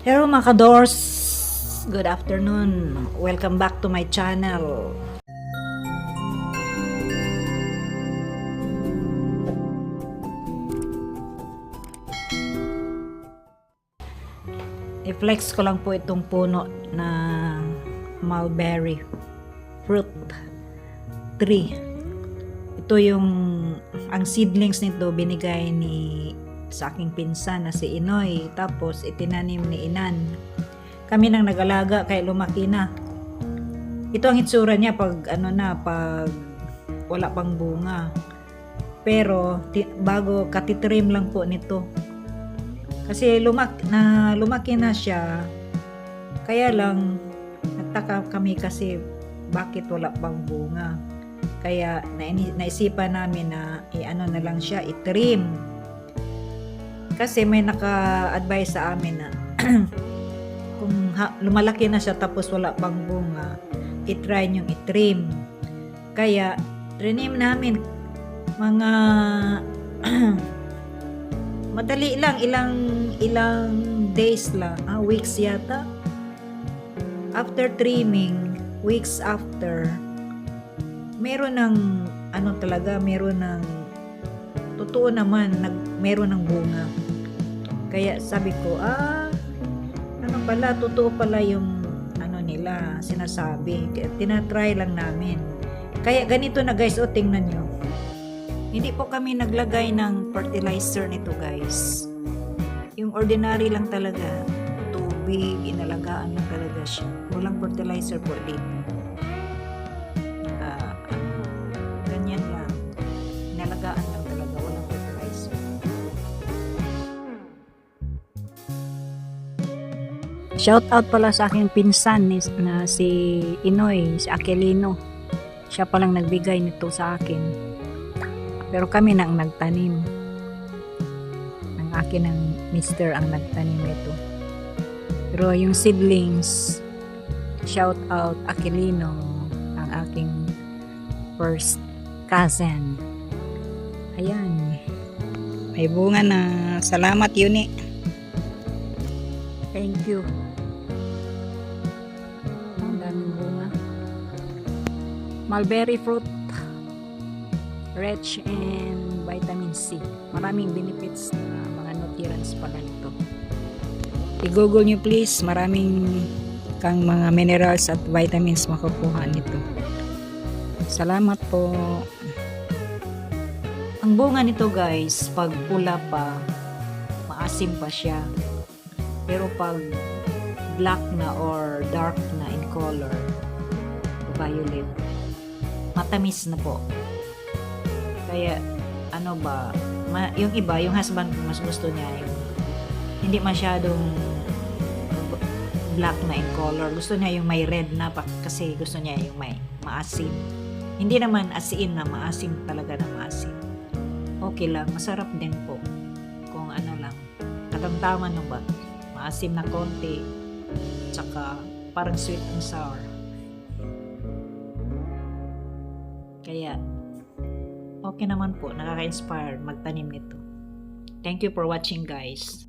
Hello mga kadors! Good afternoon! Welcome back to my channel. I-flex ko lang po itong puno na mulberry fruit tree. Ito yung ang seedlings nito binigay sa aking pinsan na si Inoy, tapos itinanim ni Inan. Kami nang nag-alaga kaya lumaki na. Ito ang itsura niya pag pag wala pang bunga. Pero bago katitrim lang po nito. Kasi lumaki na siya. Kaya lang nagtaka kami kasi bakit wala pang bunga. Kaya naisipan namin na na lang siya, itrim. Kasi may naka-advise sa amin na kung lumalaki na siya tapos wala pang bunga, itry niyong itrim. Kaya trinim namin mga madali lang, ilang days lang, weeks yata. After trimming, weeks after, meron ng meron ng totoo naman, meron ng bunga. Kaya sabi ko, totoo pala yung nila sinasabi. Kaya tinatry lang namin. Kaya ganito na guys, tingnan nyo. Hindi po kami naglagay ng fertilizer nito guys. Yung ordinary lang talaga. Tubig, inalagaan lang talaga siya. Walang fertilizer po dito. Ganyan lang. Inalagaan lang talaga. Walang fertilizer. Shout out pala sa aking pinsan na si Inoy, si Aquilino. Siya palang nagbigay nito sa akin. Pero kami na ang nagtanim. Ang akin ng mister ang nagtanim nito. Pero yung seedlings, shout out Aquilino, ang aking first cousin. Ayan. May bunga na. Salamat Yuni. Thank you. Ang daming bunga. Mulberry fruit, rich in vitamin C. Maraming benefits na mga nutrients pala nito. I-google nyo please, maraming kang mga minerals at vitamins makukuha nito. Salamat po. Ang bunga nito guys, pag pula pa, maasim pa siya. Pero pag black na or dark na in color, violet, matamis na po. Kaya yung iba, yung husband ko mas gusto niya yung hindi masyadong black na in color. Gusto niya yung may red na kasi gusto niya yung may maasim. Hindi naman asin na maasim, talaga na maasim. Okay lang, masarap din po. Kung lang, katamtaman no ba? Maasim na konti, tsaka parang sweet and sour. Kaya okay naman po, nakaka-inspire magtanim nito. Thank you for watching guys.